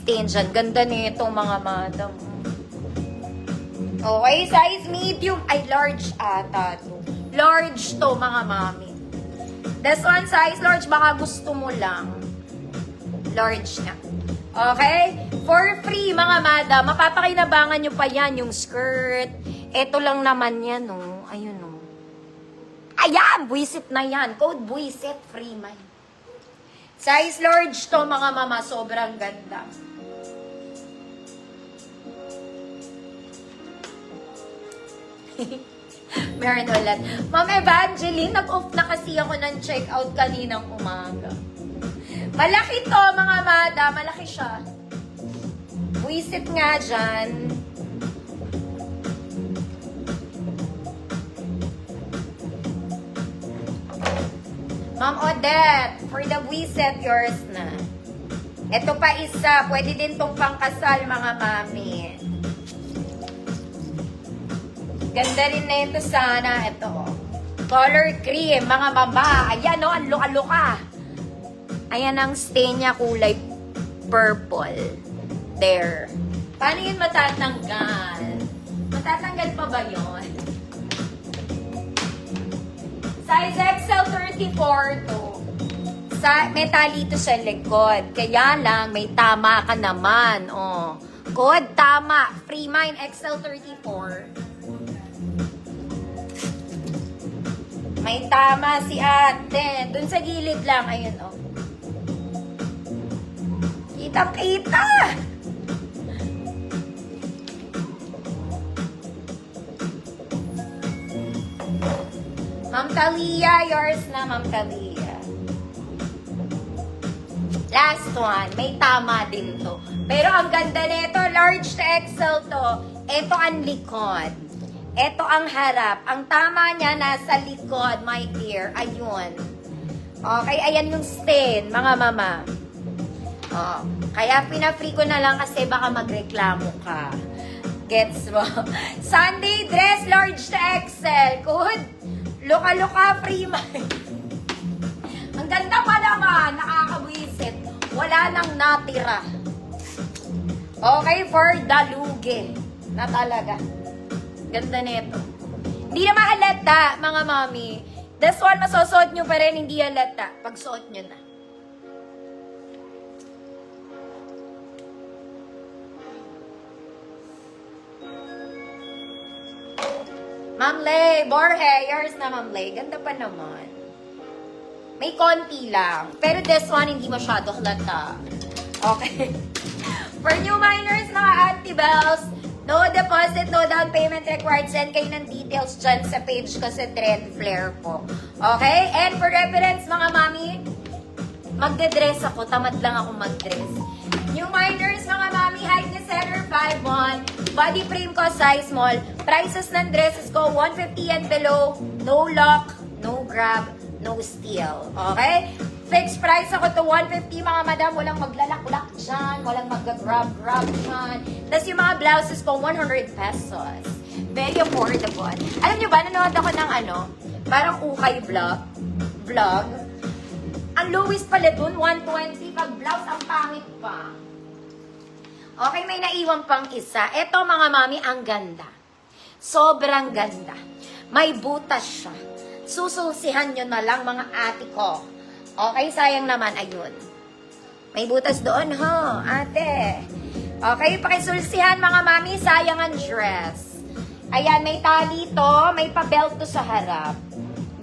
stain dyan. Ganda nito mga madam. Okay, size medium. Ay, large ata to. Large to mga mami. This one, size large. Baka gusto mo lang. Large na. Okay? For free mga madam. Mapapakinabangan nyo pa yan yung skirt. Ito lang naman yan, no? Ayun, no? Ayan! Buisit na yan. Code buisit. Free man. Size large to mga mama. Sobrang ganda. Meron ulit. Ma'am Evangeline, nag-off na kasi ako ng check-out kaninang umaga. Malaki to, mga mada. Malaki siya. Buisit nga dyan. Ma'am Odette, for the buisit, yours na. Ito pa isa. Pwede din tong pangkasal, mga mami. Ganda rin na ito sana. Ito. Color cream. Mga mama. Ayan o. Ang luka-luka. Ayan ang stain niya. Kulay purple. There. Paano yun matatanggal? Matatanggal pa ba yun? Size XL 34 to. May tali ito sa likod. Kaya lang, may tama ka naman. Oh. Code tama. Free mine XL 34. May tama si ate. Dun sa gilid lang. Ayun, oh. Kitang-kita! Ma'am Talia, yours na, Ma'am Talia. Last one. May tama din to. Pero ang ganda nito, large to XL to. Ito ang likod. Ito ang harap. Ang tama niya nasa likod, my dear. Ayun. Okay, ayan yung stain, mga mama. Oh, kaya pina-free ko na lang kasi baka magreklamo ka. Gets mo? Sunday dress, large to XL. Good. Luka-luka, free man. Ang ganda pa naman. Nakakabwisit. Wala nang natira. Okay, for daluge. Na talaga. Ganda nito. Hindi na mahalata, mga mami. This one, masusuot nyo pa rin, hindi halata. Pag suot nyo na. Ma'am Lay, Borge, yours na, Ma'am Lay. Ganda pa naman. May konti lang. Pero this one, hindi masyado halata. Okay. For new minors, mga anti-bells, no deposit, no down payment required. Send kayo ng details dyan sa page ko sa Trend Flare po. Okay? And for reference, mga mami, magde-dress ako. Tamad lang ako mag-dress. New minors, mga mami, height ni center 5'1". Body frame ko, size small. Prices ng dresses ko, 150 and below. No lock, no grab, no steal. Okay? Fixed price ako to 150, mga madam. Walang maglalak-lak dyan. Walang mag-grab-grab dyan. Tapos yung mga blouses ko, 100 pesos. Very affordable. Alam nyo ba, nanood ako ng parang ukay vlog. Ang lowest pala dun, 120. Pag blouse, ang pangit pa. Okay, may naiwan pang isa. Ito, mga mami, ang ganda. Sobrang ganda. May butas siya. Sususihan nyo na lang, mga ate ko. Okay, sayang naman. Ayun. May butas doon, ho, ate. Okay, pakisulsihan, mga mami. Sayang ang dress. Ayan, may tali to. May pa-belt to sa harap.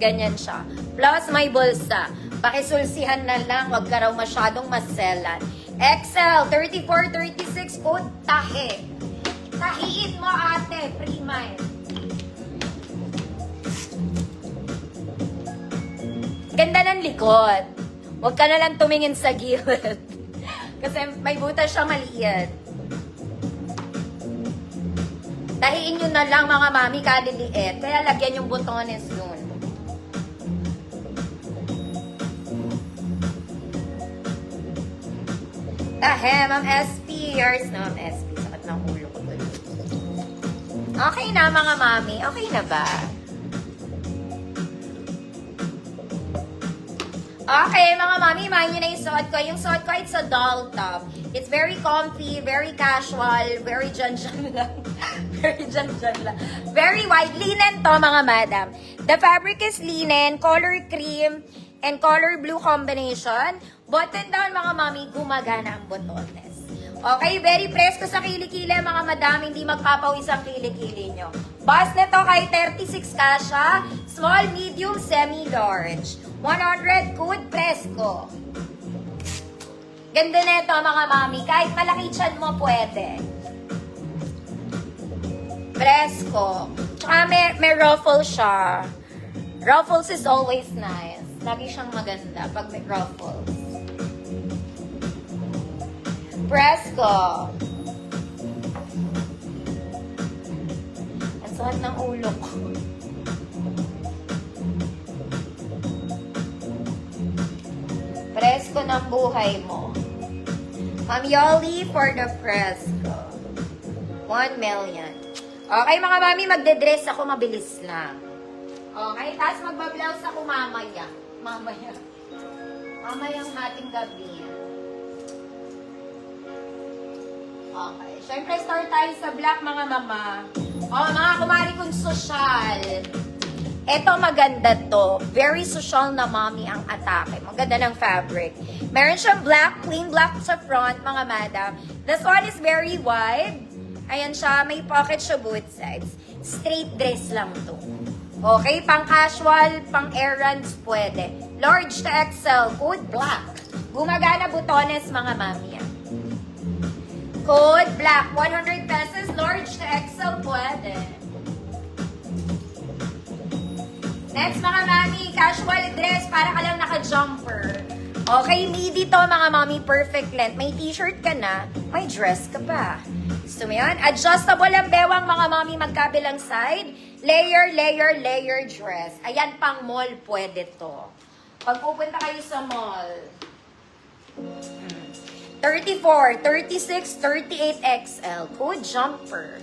Ganyan siya. Plus, may bulsa. Pakisulsihan na lang. Huwag ka raw masyadong maselan. XL, 34, 36, code tahi. Tahiin mo, ate. Free mind. Ganda ng likod. Huwag ka na lang tumingin sa gilid. Kasi may butas siya maliit. Tahiin nyo na lang, mga mami, kaliliit. Kaya lagyan yung butones dun. Tahe, Ma'am SP. Yours na, Ma'am SP. Sakit ng ulo ko dun. Okay na, mga mami. Okay na ba? Okay, mga mami, mahin nyo na yung suot ko. Yung suot ko, it's a doll top. It's very comfy, very casual, very dyan-dyan lang. Very dyan-dyan lang. Very wide. Linen to, mga madam. The fabric is linen, color cream, and color blue combination. Button down, mga mami, gumagana ang botones. Okay, very presko sa kilikili, mga madam. Hindi magpapawis ang kilikili nyo. Bust nito kay 36 kasha. Small, medium, semi-large. 100 good presko. Ganda na ito, mga mami. Kahit malaki tiyan mo, pwede. Presko. Tsaka may ruffle siya. Ruffles is always nice. Lagi siyang maganda pag may ruffles. Presko. Ang sakit ng ulo ko. Presko ng buhay mo. Ma'am Yoli for the Presko. 1 million. Okay, mga mami, magde-dress ako, mabilis lang. Okay, tapos magbablouse ako mamaya. Mamayang hating gabi. Okay, syempre start tayo sa black, mga mama. Mga kumari kong sosyal. Ito maganda to. Very social na mommy ang atake. Maganda ng fabric. Meron siyang black, plain black sa front, mga madam. This one is very wide. Ayan siya, may pocket siya both sides. Straight dress lang to. Okay, pang casual, pang errands, pwede. Large to XL, code black. Gumagana butones, mga mami. Code black, 100 pesos, large to XL, pwede. Next, mga mami, casual dress, para ka lang naka-jumper. Okay, midi to, mga mami, perfect length. May t-shirt ka na, may dress ka pa. Gusto mo yan? Adjustable ang bewang, mga mami, magkabilang side. Layer, layer, layer dress. Ayan, pang mall, pwede to. Pag pupunta kayo sa mall. 34, 36, 38 XL. Code jumper.